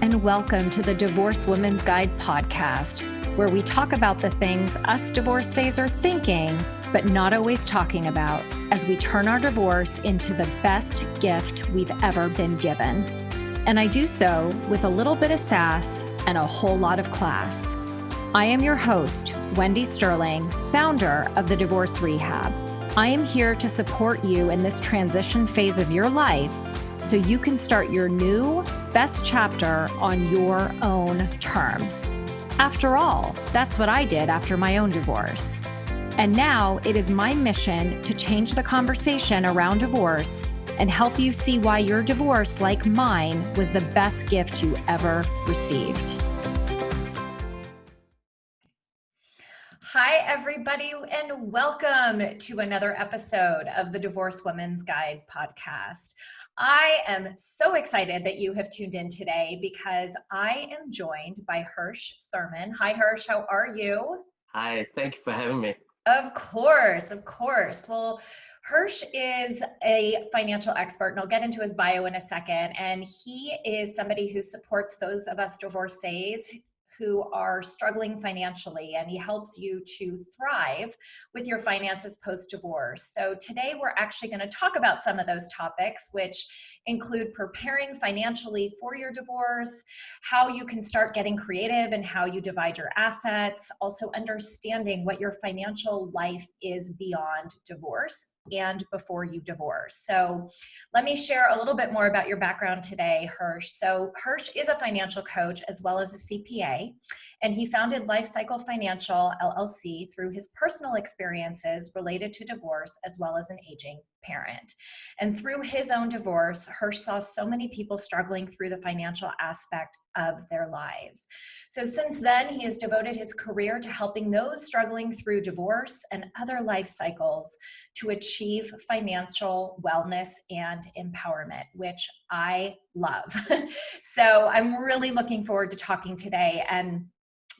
and welcome to the Divorce Women's Guide podcast, where we talk about the things us divorcees are thinking, but not always talking about, as we turn our divorce into the best gift we've ever been given. And I do so with a little bit of sass and a whole lot of class. I am your host, Wendy Sterling, founder of the Divorce Rehab. I am here to support you in this transition phase of your life so you can start your new best chapter on your own terms. After all, that's what I did after my own divorce. And now it is my mission to change the conversation around divorce and help you see why your divorce, like mine, was the best gift you ever received. Hi, everybody, and welcome to another episode of the Divorce Women's Guide podcast. I am so excited that you have tuned in today because I am joined by Hirsch Serman. Hi, Hirsch. How are you? Hi. Thank you for having me. Of course. Well, Hirsch is a financial expert, and I'll get into his bio in a second. And he is somebody who supports those of us divorcees who are struggling financially, and he helps you to thrive with your finances post-divorce. So today we're actually going to talk about some of those topics, which include preparing financially for your divorce, how you can start getting creative and how you divide your assets, also understanding what your financial life is beyond divorce and before you divorce. So let me share a little bit more about your background today, Hirsch. So Hirsch is a financial coach as well as a CPA, and he founded Lifecycle Financial, LLC, through his personal experiences related to divorce as well as an aging parent. And through his own divorce, Hirsch saw so many people struggling through the financial aspect of their lives. So since then, he has devoted his career to helping those struggling through divorce and other life cycles to achieve financial wellness and empowerment, which I love. So I'm really looking forward to talking today. And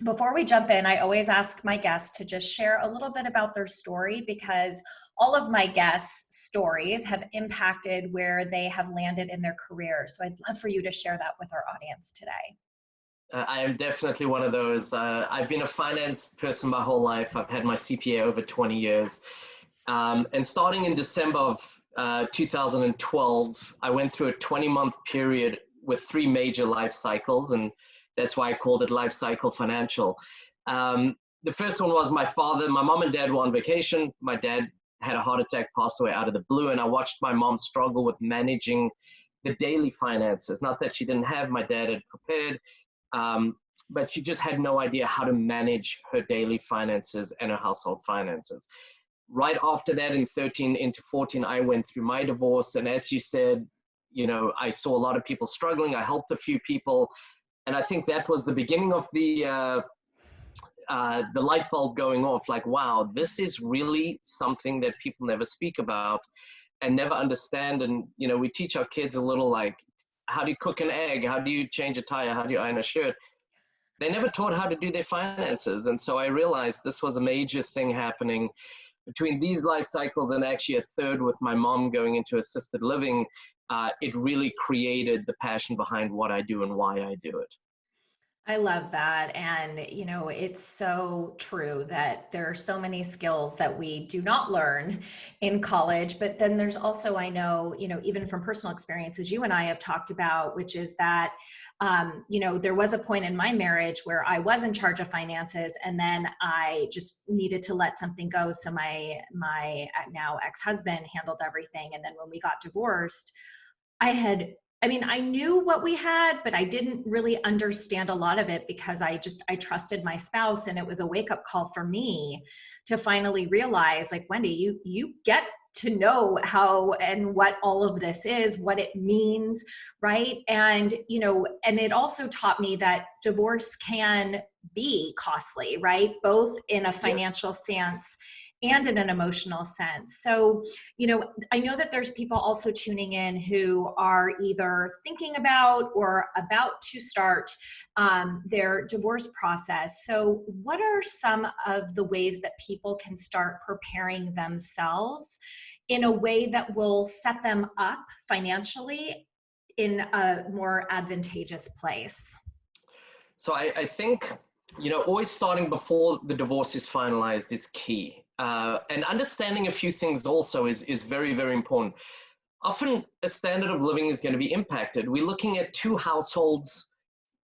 before we jump in, I always ask my guests to just share a little bit about their story, because all of my guests' stories have impacted where they have landed in their career. So I'd love for you to share that with our audience today. I am definitely one of those. I've been a finance person my whole life. I've had my CPA over 20 years. And starting in December of 2012, I went through a 20-month period with 3 major life cycles, and that's why I called it Lifecycle Financial. The first one was my mom and dad were on vacation. My dad had a heart attack, passed away out of the blue, and I watched my mom struggle with managing the daily finances. Not that she didn't have, my dad had prepared, but she just had no idea how to manage her daily finances and her household finances. Right after that, in 13 into 14, I went through my divorce. And as you said, I saw a lot of people struggling. I helped a few people. And I think that was the beginning of the light bulb going off, like, wow, this is really something that people never speak about and never understand. And, we teach our kids a little, like, how do you cook an egg? How do you change a tire? How do you iron a shirt? They never taught how to do their finances. And so I realized this was a major thing happening between these life cycles, and actually a third with my mom going into assisted living. It really created the passion behind what I do and why I do it. I love that. And, it's so true that there are so many skills that we do not learn in college. But then there's also, I know, even from personal experiences you and I have talked about, which is that, there was a point in my marriage where I was in charge of finances, and then I just needed to let something go. So my now ex-husband handled everything. And then when we got divorced, I knew what we had, but I didn't really understand a lot of it because I trusted my spouse, and it was a wake-up call for me to finally realize, like, Wendy, you get to know how and what all of this is, what it means, right? And, and it also taught me that divorce can be costly, right? Both in a financial sense and in an emotional sense. So, I know that there's people also tuning in who are either thinking about or about to start their divorce process. So what are some of the ways that people can start preparing themselves in a way that will set them up financially in a more advantageous place? So I think, always starting before the divorce is finalized is key. And understanding a few things also is very, very important. Often a standard of living is going to be impacted. We're looking at two households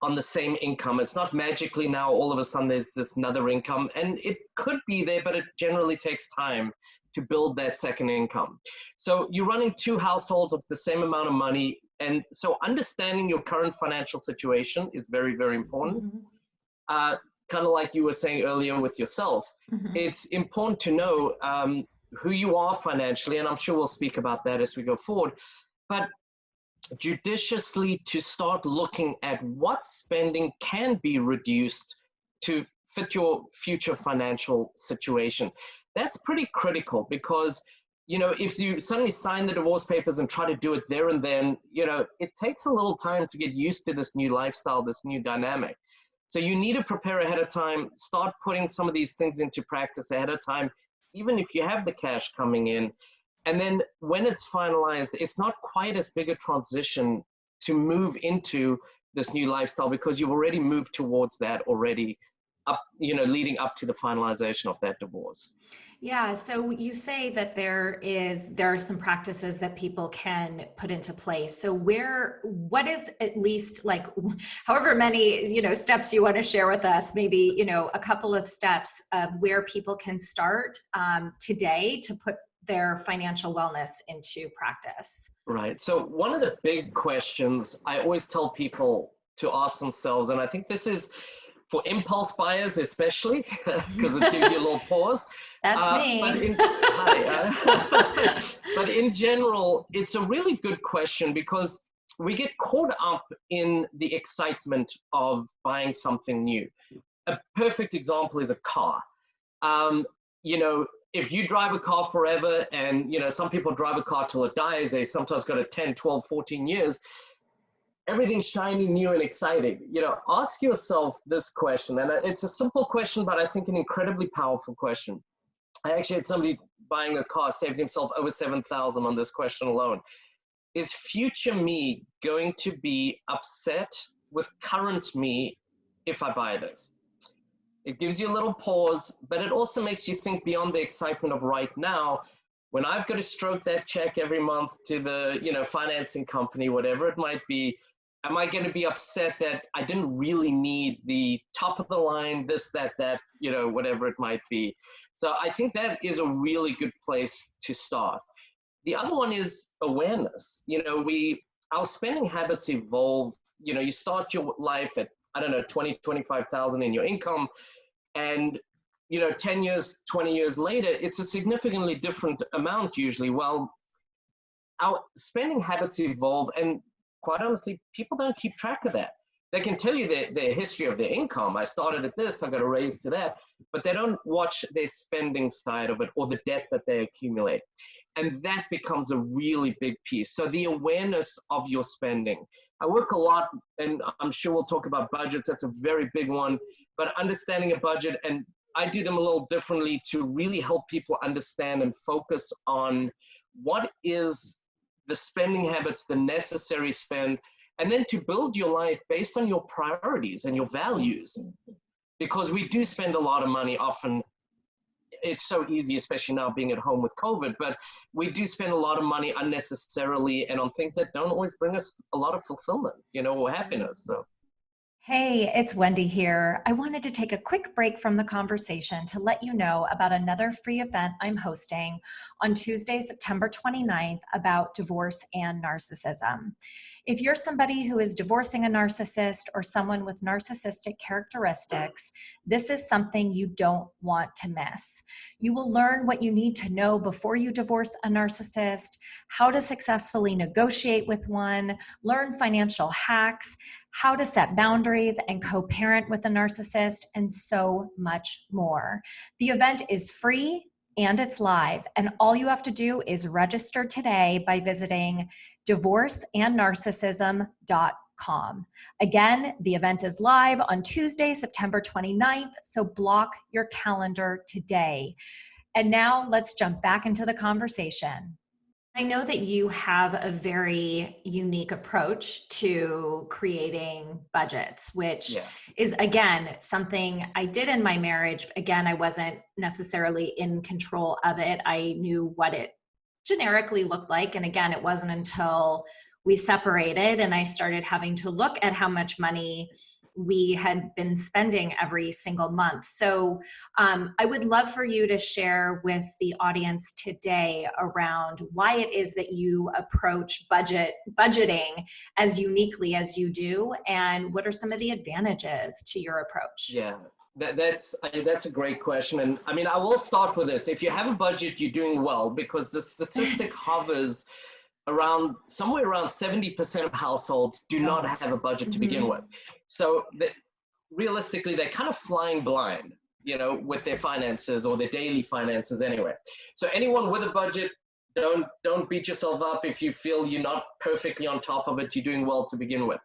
on the same income. It's not magically now all of a sudden there's this another income, and it could be there, but it generally takes time to build that second income. So you're running two households of the same amount of money. And so understanding your current financial situation is very, very important. Mm-hmm. Kind of like you were saying earlier with yourself, Mm-hmm. it's important to know who you are financially, and I'm sure we'll speak about that as we go forward. But judiciously to start looking at what spending can be reduced to fit your future financial situation. That's pretty critical because, if you suddenly sign the divorce papers and try to do it there and then, it takes a little time to get used to this new lifestyle, this new dynamic. So you need to prepare ahead of time, start putting some of these things into practice ahead of time, even if you have the cash coming in. And then when it's finalized, it's not quite as big a transition to move into this new lifestyle because you've already moved towards that already up, leading up to the finalization of that divorce. Yeah, so you say that there are some practices that people can put into place. So what is at least like however many, steps you want to share with us, maybe, a couple of steps of where people can start today to put their financial wellness into practice. Right. So one of the big questions I always tell people to ask themselves, and I think this is for impulse buyers especially, because it gives you a little pause. That's But me. but in general, it's a really good question because we get caught up in the excitement of buying something new. A perfect example is a car. Um, you know, if you drive a car forever and, some people drive a car till it dies, they sometimes go to 10, 12, 14 years, everything's shiny, new, and exciting. Ask yourself this question, and it's a simple question, but I think an incredibly powerful question. I actually had somebody buying a car saving himself over 7,000 on this question alone. Is future me going to be upset with current me if I buy this? It gives you a little pause, but it also makes you think beyond the excitement of right now. When I've got to stroke that check every month to the, financing company, whatever it might be, am I going to be upset that I didn't really need the top of the line, this, that, whatever it might be? So I think that is a really good place to start. The other one is awareness. Our spending habits evolve. You start your life at, I don't know, 20, 25,000 in your income. And, 10 years, 20 years later, it's a significantly different amount usually. Well, our spending habits evolve, and quite honestly, people don't keep track of that. They can tell you their history of their income. I started at this, I got a raise to that, but they don't watch their spending side of it or the debt that they accumulate. And that becomes a really big piece. So the awareness of your spending. I work a lot, and I'm sure we'll talk about budgets. That's a very big one, but understanding a budget, and I do them a little differently to really help people understand and focus on what is the spending habits, the necessary spend, and then to build your life based on your priorities and your values. Because we do spend a lot of money often. It's so easy, especially now being at home with COVID, but we do spend a lot of money unnecessarily and on things that don't always bring us a lot of fulfillment, or happiness. So. Hey, it's Wendy here. I wanted to take a quick break from the conversation to let you know about another free event I'm hosting on Tuesday, September 29th about divorce and narcissism. If you're somebody who is divorcing a narcissist or someone with narcissistic characteristics, this is something you don't want to miss. You will learn what you need to know before you divorce a narcissist, how to successfully negotiate with one, learn financial hacks, how to set boundaries and co-parent with a narcissist, and so much more. The event is free and it's live, and all you have to do is register today by visiting divorceandnarcissism.com. Again, the event is live on Tuesday, September 29th, so block your calendar today. And now let's jump back into the conversation. I know that you have a very unique approach to creating budgets, which Yeah. is, again, something I did in my marriage. Again, I wasn't necessarily in control of it. I knew what it generically looked like. And again, it wasn't until we separated and I started having to look at how much money we had been spending every single month. So I would love for you to share with the audience today around why it is that you approach budgeting as uniquely as you do, and what are some of the advantages to your approach? Yeah, that's a great question. And I mean, I will start with this. If you have a budget, you're doing well, because the statistic hovers around somewhere around 70% of households do not Don't. have a budget to begin Mm-hmm. with. So realistically, they're kind of flying blind, with their finances or their daily finances anyway. So anyone with a budget, don't beat yourself up if you feel you're not perfectly on top of it. You're doing well to begin with.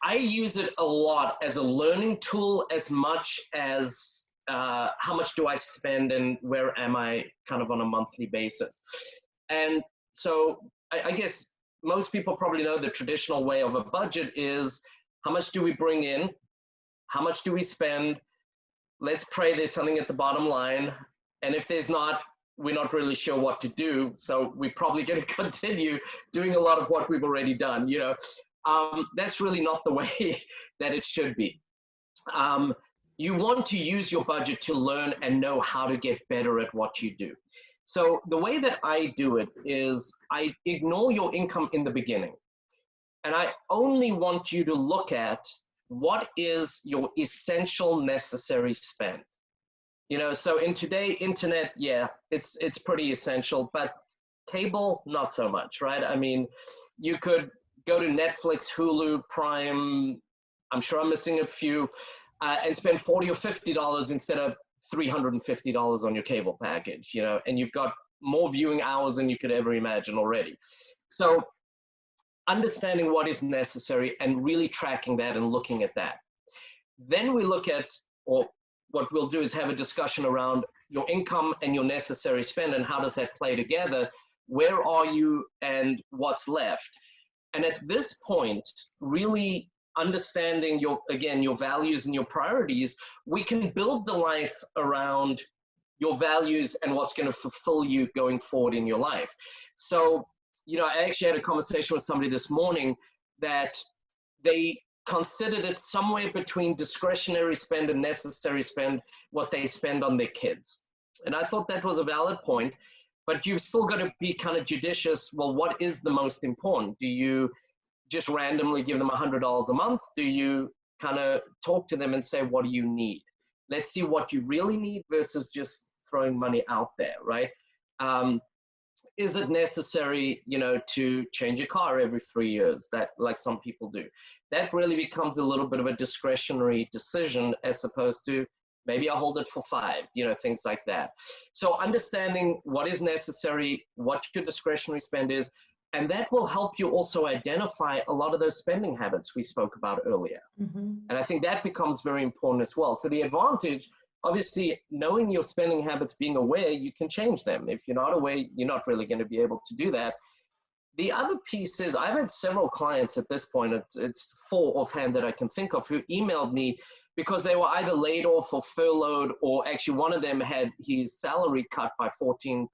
I use it a lot as a learning tool, as much as how much do I spend and where am I, kind of on a monthly basis. And so I guess most people probably know the traditional way of a budget is how much do we bring in, how much do we spend, let's pray there's something at the bottom line. And if there's not, we're not really sure what to do. So we're probably going to continue doing a lot of what we've already done. That's really not the way that it should be. You want to use your budget to learn and know how to get better at what you do. So the way that I do it is I ignore your income in the beginning. And I only want you to look at what is your essential necessary spend. So in today, internet, yeah, it's pretty essential, but cable, not so much, right? I mean, you could go to Netflix, Hulu, Prime, I'm sure I'm missing a few, and spend $40 or $50 instead of $350 on your cable package, and you've got more viewing hours than you could ever imagine already. So understanding what is necessary and really tracking that and looking at that. Then we look at, or what we'll do is have a discussion around your income and your necessary spend and how does that play together? Where are you and what's left? And at this point, really understanding your values and your priorities, we can build the life around your values and what's going to fulfill you going forward in your life. So, I actually had a conversation with somebody this morning that they considered it somewhere between discretionary spend and necessary spend, what they spend on their kids. And I thought that was a valid point, but you've still got to be kind of judicious. Well, what is the most important? Do you just randomly give them $100 a month? Do you kind of talk to them and say, what do you need? Let's see what you really need versus just throwing money out there, right? Is it necessary, to change your car every 3 years, that like some people do? That really becomes a little bit of a discretionary decision as opposed to maybe I'll hold it for 5, things like that. So understanding what is necessary, what your discretionary spend is, and that will help you also identify a lot of those spending habits we spoke about earlier. Mm-hmm. And I think that becomes very important as well. So the advantage, obviously, knowing your spending habits, being aware, you can change them. If you're not aware, you're not really going to be able to do that. The other piece is I've had several clients at this point, it's 4 offhand that I can think of, who emailed me because they were either laid off or furloughed, or actually one of them had his salary cut by 14%.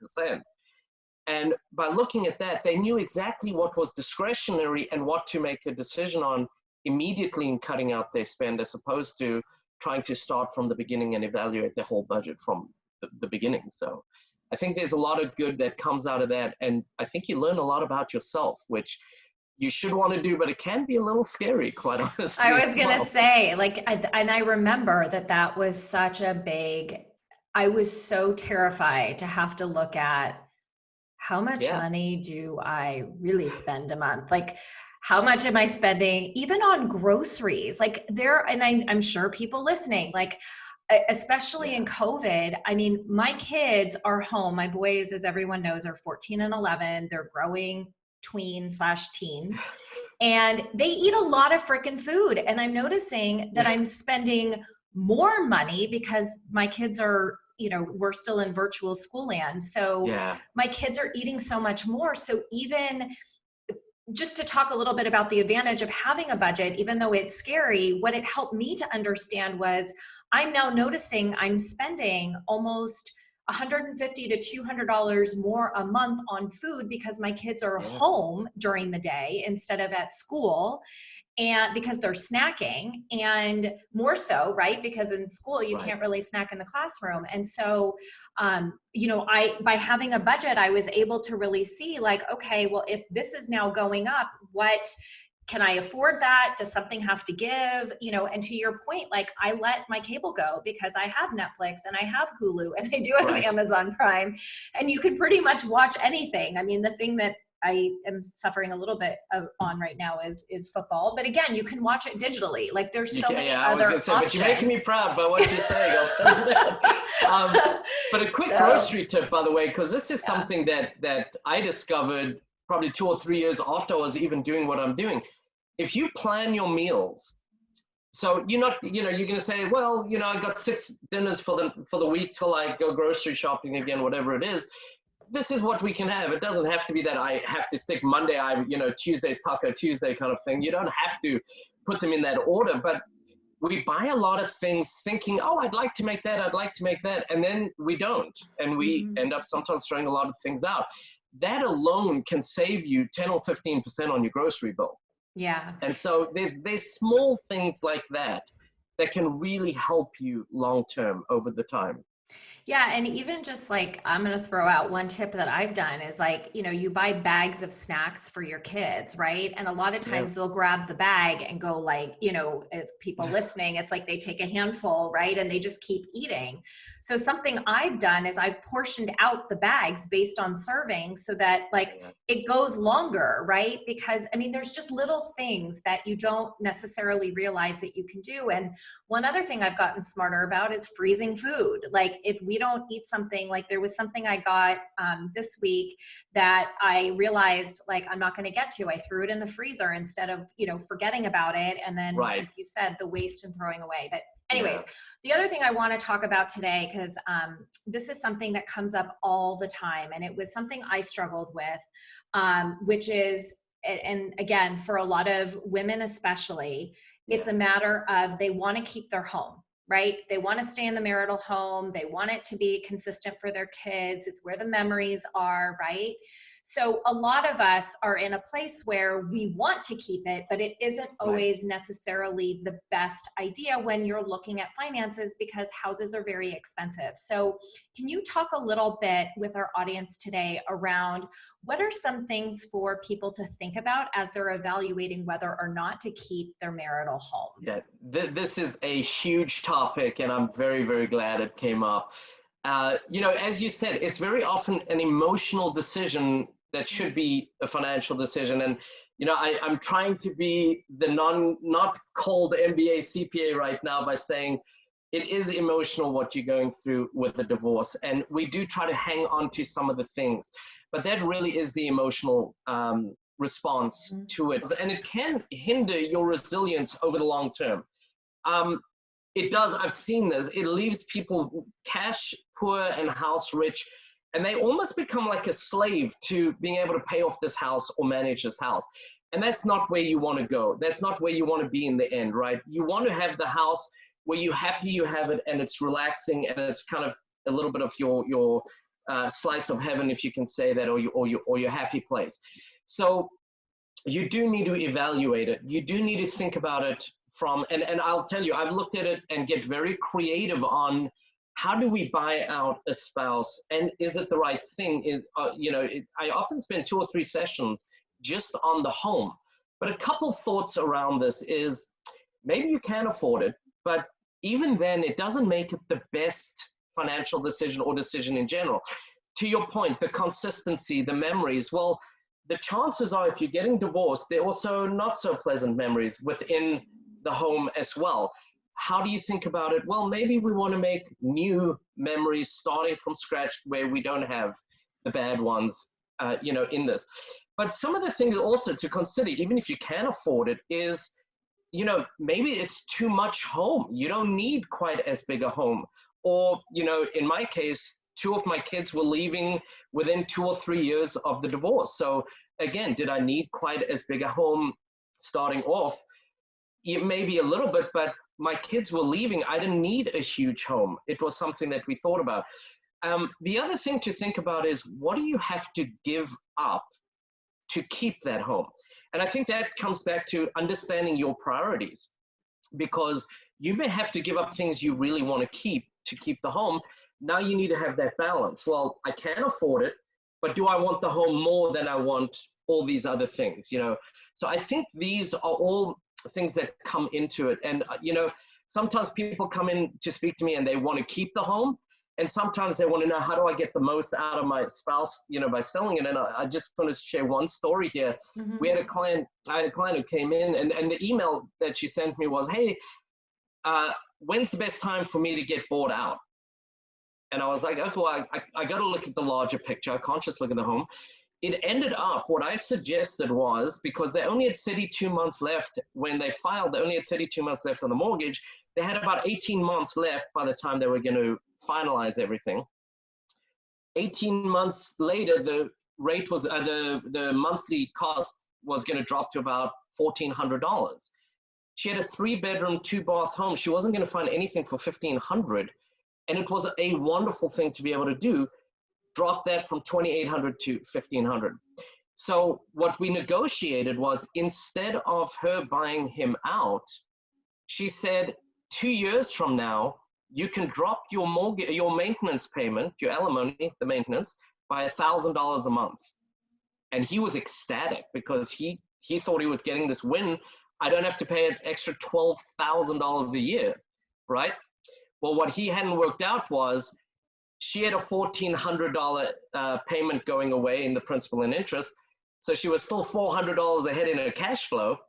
And by looking at that, they knew exactly what was discretionary and what to make a decision on immediately in cutting out their spend, as opposed to trying to start from the beginning and evaluate the whole budget from the beginning. So I think there's a lot of good that comes out of that. And I think you learn a lot about yourself, which you should want to do, but it can be a little scary, quite honestly. I was going to say, and I remember that was such a big, I was so terrified to have to look at how much money do I really spend a month? Like, how much am I spending even on groceries? And I'm sure people listening, especially in COVID, I mean, my kids are home. My boys, as everyone knows, are 14 and 11. They're growing tween/teens. And they eat a lot of freaking food. And I'm noticing that I'm spending more money because my kids are we're still in virtual school land. So Yeah. my kids are eating so much more. So even just to talk a little bit about the advantage of having a budget, even though it's scary, what it helped me to understand was I'm now noticing I'm spending almost $150 to $200 more a month on food because my kids are Yeah. home during the day instead of at school, and because they're snacking, and more so, right, because in school you Right. can't really snack in the classroom. And so I, by having a budget, I was able to really see, like, okay, well, if this is now going up, what can I afford? That does something have to give? And to your point, like, I let my cable go because I have Netflix and I have Hulu and I do have Right. Amazon Prime, and you can pretty much watch anything. I mean, the thing that I am suffering a little bit on right now is football. But again, you can watch it digitally. Like, there's so many Yeah, I was other going to say, but you're making me options. proud by what you're saying. I'll tell you that. But a quick So, grocery tip, by the way, because this is yeah. something that I discovered probably 2 or 3 years after I was even doing what I'm doing. If you plan your meals, so you're not, you're going to say, well, I got 6 dinners for the week till I go grocery shopping again, whatever it is. This is what we can have. It doesn't have to be that I have to stick Monday, Tuesday's Taco Tuesday kind of thing. You don't have to put them in that order, but we buy a lot of things thinking, oh, I'd like to make that, and then we don't. And we Mhm. end up sometimes throwing a lot of things out. That alone can save you 10 or 15% on your grocery bill. Yeah. And so there's small things like that that can really help you long term over the time. Yeah, and even just like, I'm going to throw out one tip that I've done is, like, you buy bags of snacks for your kids, right? And a lot of Yeah. times they'll grab the bag and go, like, if people listening, it's like they take a handful, right? And they just keep eating. So something I've done is I've portioned out the bags based on servings so that, like, Yeah. it goes longer, right? Because I mean, there's just little things that you don't necessarily realize that you can do. And one other thing I've gotten smarter about is freezing food. Like, if we don't eat something, like there was something I got this week that I realized, like, I'm not going to get to. I threw it in the freezer instead of, forgetting about it. And then, Right. like you said, the waste and throwing away. But anyways, Yeah. the other thing I want to talk about today, because this is something that comes up all the time, and it was something I struggled with, which is, and again, for a lot of women especially, it's Yeah. a matter of they want to keep their home, right? They want to stay in the marital home. They want it to be consistent for their kids. It's where the memories are, right? So a lot of us are in a place where we want to keep it, but it isn't Right. always necessarily the best idea when you're looking at finances, because houses are very expensive. So can you talk a little bit with our audience today around what are some things for people to think about as they're evaluating whether or not to keep their marital home? Yeah, this is a huge topic, and I'm very, very glad it came up. As you said, it's very often an emotional decision that should be a financial decision. And I'm trying to be the not called MBA CPA right now by saying it is emotional what you're going through with the divorce, and we do try to hang on to some of the things, but that really is the emotional response to it, and it can hinder your resilience over the long term. Um, it does. I've seen this. It leaves people cash poor and house rich, and they almost become like a slave to being able to pay off this house or manage this house. And that's not where you want to go. That's not where you want to be in the end, right? You want to have the house where you're happy you have it, and it's relaxing, and it's kind of a little bit of your slice of heaven, if you can say that, or your happy place. So you do need to evaluate it. You do need to think about it and I'll tell you, I've looked at it and get very creative on how do we buy out a spouse, and is it the right thing? I often spend 2 or 3 sessions just on the home. But a couple thoughts around this is maybe you can afford it, but even then, it doesn't make it the best financial decision or decision in general. To your point, the consistency, the memories, well, the chances are if you're getting divorced, there are also not so pleasant memories within the home as well. How do you think about it? Well, maybe we want to make new memories starting from scratch where we don't have the bad ones, in this. But some of the things also to consider, even if you can afford it, is, maybe it's too much home. You don't need quite as big a home. Or, in my case, two of my kids were leaving within 2 or 3 years of the divorce. So again, did I need quite as big a home starting off? Maybe a little bit, but my kids were leaving. I didn't need a huge home. It was something that we thought about. The other thing to think about is, what do you have to give up to keep that home? And I think that comes back to understanding your priorities, because you may have to give up things you really want to keep the home. Now you need to have that balance. Well, I can afford it, but do I want the home more than I want all these other things? So I think these are all things that come into it. And sometimes people come in to speak to me and they want to keep the home, and sometimes they want to know, how do I get the most out of my spouse, by selling it? And I just want to share one story here. Mm-hmm. I had a client who came in, and the email that she sent me was, hey, when's the best time for me to get bought out? And I was like, okay, well, I got to look at the larger picture. I can't just look at the home. It ended up, what I suggested was, because they only had 32 months left when they filed, they only had 32 months left on the mortgage. They had about 18 months left by the time they were going to finalize everything. 18 months later, the rate was, the monthly cost was going to drop to about $1,400. She had a 3-bedroom, 2-bath home. She wasn't going to find anything for $1,500. And it was a wonderful thing to be able to do. Drop that from $2,800 to $1,500. So what we negotiated was, instead of her buying him out, she said, 2 years from now, you can drop your mortgage, your maintenance payment, your alimony, the maintenance, by $1,000 a month. And he was ecstatic, because he thought he was getting this win. I don't have to pay an extra $12,000 a year, right? Well, what he hadn't worked out was, she had a $1,400 payment going away in the principal and interest. So she was still $400 ahead in her cash flow.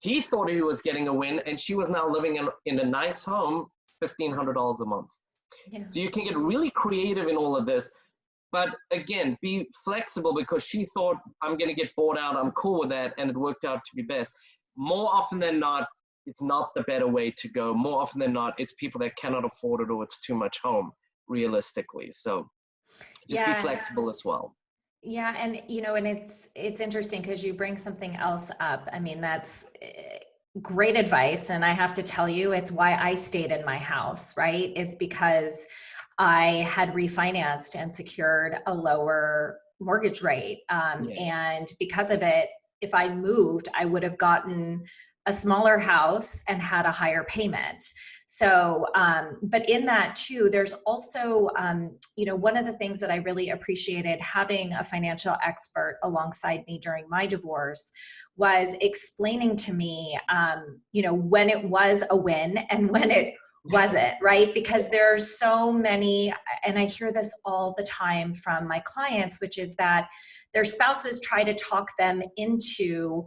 He thought he was getting a win, and she was now living in a nice home, $1,500 a month. Yeah. So you can get really creative in all of this. But again, be flexible, because she thought, I'm going to get bought out, I'm cool with that, and it worked out to be best. More often than not, it's not the better way to go. More often than not, it's people that cannot afford it, or it's too much home, realistically. So just be flexible as well. Yeah. And, and it's interesting, because you bring something else up. I mean, that's great advice. And I have to tell you, it's why I stayed in my house, right? It's because I had refinanced and secured a lower mortgage rate. And because of it, if I moved, I would have gotten a smaller house and had a higher payment. So, but in that too, there's also, one of the things that I really appreciated having a financial expert alongside me during my divorce was explaining to me, when it was a win and when it wasn't, right? Because there's so many, and I hear this all the time from my clients, which is that their spouses try to talk them into,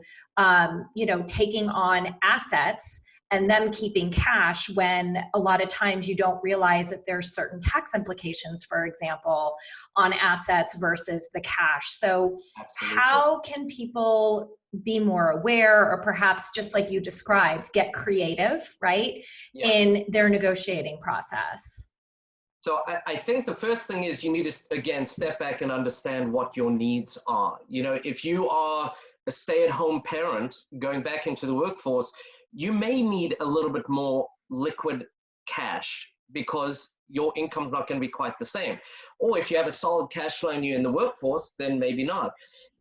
taking on assets and them keeping cash, when a lot of times you don't realize that there's certain tax implications, for example, on assets versus the cash. So Absolutely. How can people be more aware, or perhaps, just like you described, get creative, right, in their negotiating process? So I think the first thing is, you need to, again, step back and understand what your needs are. If you are a stay-at-home parent going back into the workforce, you may need a little bit more liquid cash, because your income's not going to be quite the same. Or if you have a solid cash flow and you're in the workforce, then maybe not.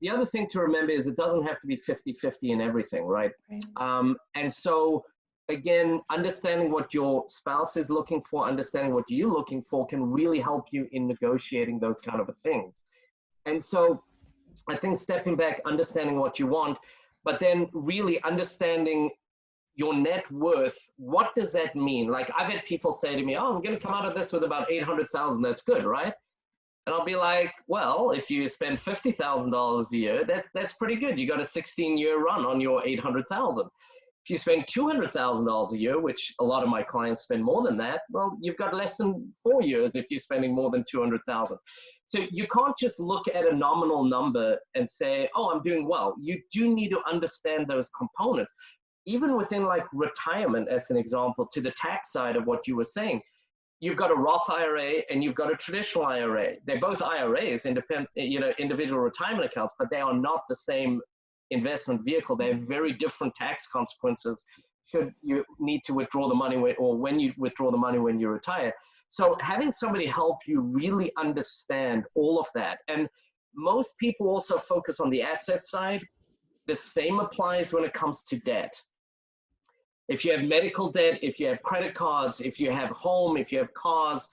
The other thing to remember is, it doesn't have to be 50-50 in everything, right? And so, again, understanding what your spouse is looking for, understanding what you're looking for, can really help you in negotiating those kind of things. And so I think stepping back, understanding what you want, but then really understanding your net worth. What does that mean? Like, I've had people say to me, oh, I'm going to come out of this with about 800,000. That's good, right? And I'll be like, well, if you spend $50,000 a year, that's pretty good. You got a 16-year run on your 800,000. If you spend $200,000 a year, which a lot of my clients spend more than that, well, you've got less than 4 years if you're spending more than $200,000. So you can't just look at a nominal number and say, oh, I'm doing well. You do need to understand those components. Even within like retirement, as an example, to the tax side of what you were saying, you've got a Roth IRA and you've got a traditional IRA. They're both IRAs, independent, individual retirement accounts, but they are not the same investment vehicle. They have very different tax consequences should you need to withdraw the money or when you withdraw the money when you retire. So having somebody help you really understand all of that. And most people also focus on the asset side. The same applies when it comes to debt. If you have medical debt, if you have credit cards, if you have home, if you have cars,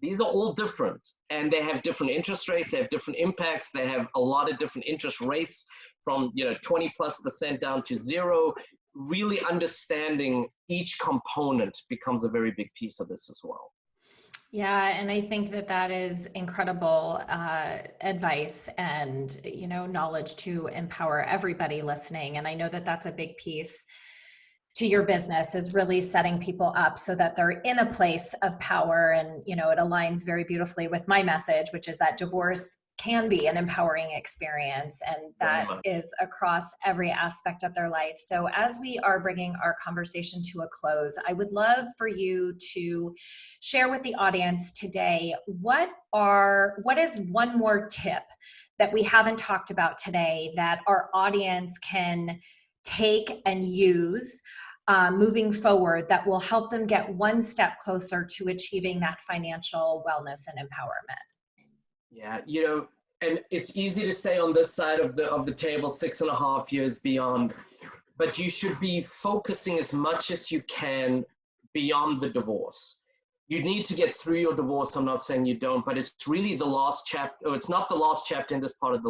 these are all different, and they have different interest rates, they have different impacts, they have a lot of different interest rates from 20+% down to zero. Really understanding each component becomes a very big piece of this as well. Yeah, and I think that that is incredible advice and knowledge to empower everybody listening. And I know that that's a big piece to your business, is really setting people up so that they're in a place of power. And it aligns very beautifully with my message, which is that divorce can be an empowering experience, and that is across every aspect of their life. So as we are bringing our conversation to a close, I would love for you to share with the audience today, what is one more tip that we haven't talked about today that our audience can take and use moving forward, that will help them get one step closer to achieving that financial wellness and empowerment? Yeah, and it's easy to say on this side of the table, 6.5 years beyond, but you should be focusing as much as you can beyond the divorce. You need to get through your divorce. I'm not saying you don't, but it's really the last chapter, or it's not the last chapter in this part of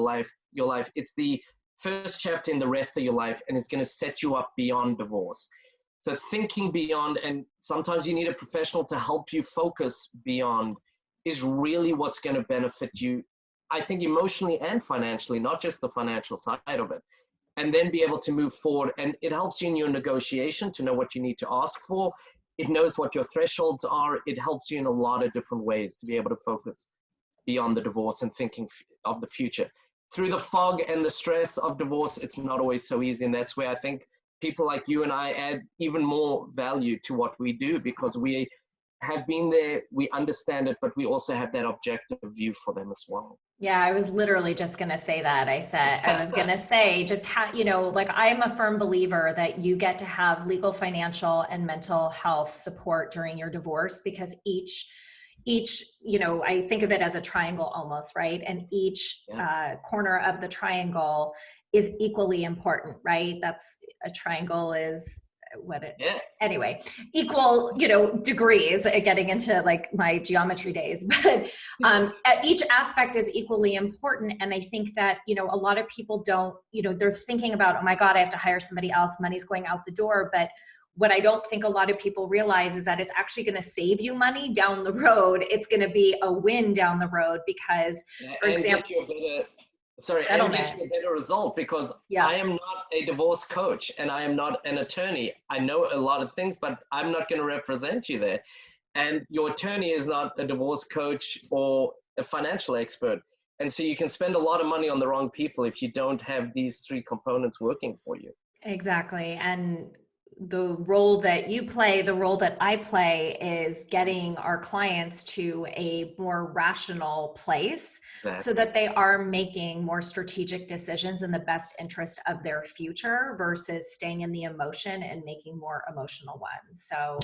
your life. It's the first chapter in the rest of your life, and it's going to set you up beyond divorce. So thinking beyond, and sometimes you need a professional to help you focus beyond, is really what's going to benefit you, I think, emotionally and financially, not just the financial side of it. And then be able to move forward. And it helps you in your negotiation to know what you need to ask for. It knows what your thresholds are. It helps you in a lot of different ways to be able to focus beyond the divorce and thinking of the future. Through the fog and the stress of divorce, it's not always so easy. And that's where I think people like you and I add even more value to what we do, because we have been there, we understand it, but we also have that objective view for them as well. Yeah, I was literally just going to say that. I was going to say just how, like, I'm a firm believer that you get to have legal, financial, and mental health support during your divorce, because each, I think of it as a triangle almost, right? And each corner of the triangle is equally important, right? That's a triangle is anyway, equal, degrees, getting into like my geometry days, but each aspect is equally important. And I think that, a lot of people don't, they're thinking about, oh my God, I have to hire somebody else, money's going out the door. But what I don't think a lot of people realize is that it's actually going to save you money down the road. It's going to be a win down the road, because, for example, and get you a better result, because I am not a divorce coach and I am not an attorney. I know a lot of things, but I'm not going to represent you there. And your attorney is not a divorce coach or a financial expert. And so you can spend a lot of money on the wrong people if you don't have these three components working for you. Exactly. And the role that you play, the role that I play, is getting our clients to a more rational place, so that they are making more strategic decisions in the best interest of their future, versus staying in the emotion and making more emotional ones. So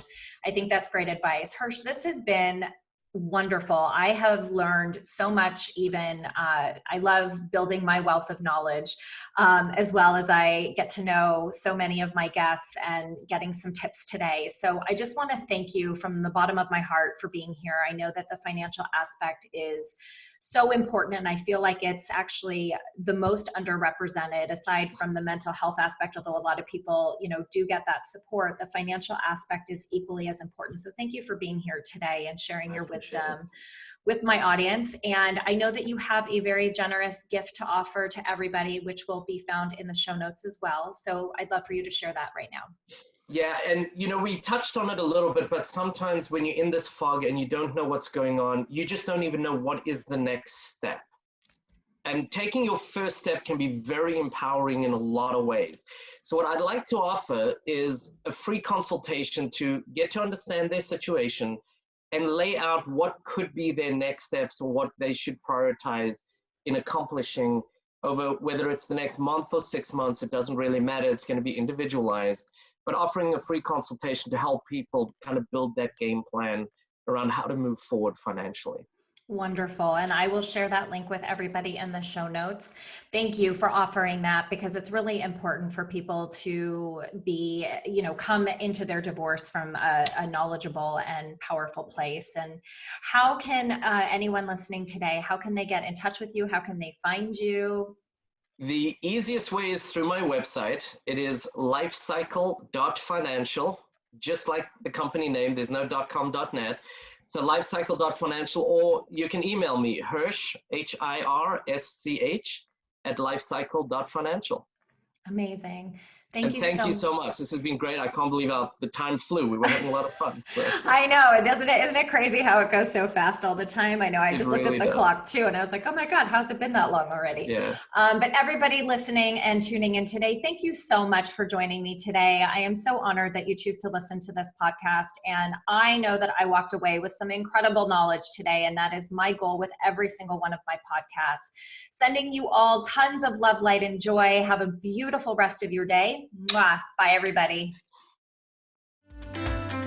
I think that's great advice. Hirsch, this has been wonderful. I have learned so much. Even I love building my wealth of knowledge, as well as I get to know so many of my guests and getting some tips today. So I just want to thank you from the bottom of my heart for being here. I know that the financial aspect is so important, and I feel like it's actually the most underrepresented, aside from the mental health aspect. Although a lot of people, do get that support, the financial aspect is equally as important. So thank you for being here today and sharing your wisdom with my audience. And I know that you have a very generous gift to offer to everybody, which will be found in the show notes as well. So I'd love for you to share that right now. Yeah, and we touched on it a little bit, but sometimes when you're in this fog and you don't know what's going on, you just don't even know what is the next step. And taking your first step can be very empowering in a lot of ways. So what I'd like to offer is a free consultation to get to understand their situation, and lay out what could be their next steps or what they should prioritize in accomplishing over whether it's the next month or 6 months. It doesn't really matter. It's going to be individualized, but offering a free consultation to help people kind of build that game plan around how to move forward financially. Wonderful. And I will share that link with everybody in the show notes. Thank you for offering that, because it's really important for people to be, come into their divorce from a knowledgeable and powerful place. And how can anyone listening today, how can they get in touch with you? How can they find you? The easiest way is through my website. It is lifecycle.financial, just like the company name. There's no .com, .net. So lifecycle.financial, or you can email me, Hirsch, HIRSCH, at lifecycle.financial. Amazing. Thank you so much. This has been great. I can't believe how the time flew. We were having a lot of fun. So. I know. Isn't it crazy how it goes so fast all the time? I know. I just looked at the clock too, and I was like, oh my God, how's it been that long already? Yeah. But everybody listening and tuning in today, thank you so much for joining me today. I am so honored that you choose to listen to this podcast. And I know that I walked away with some incredible knowledge today. And that is my goal with every single one of my podcasts. Sending you all tons of love, light, and joy. Have a beautiful rest of your day. Mwah. Bye, everybody.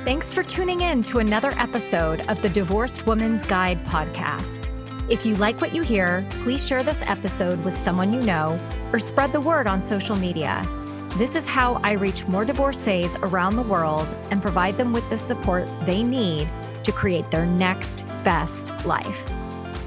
Thanks for tuning in to another episode of the Divorced Woman's Guide podcast. If you like what you hear, please share this episode with someone you know or spread the word on social media. This is how I reach more divorcees around the world and provide them with the support they need to create their next best life.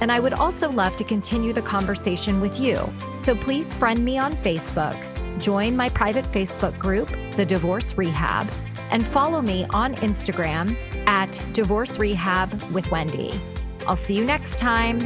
And I would also love to continue the conversation with you. So please friend me on Facebook, join my private Facebook group, The Divorce Rehab, and follow me on Instagram at Divorce Rehab with Wendy. I'll see you next time.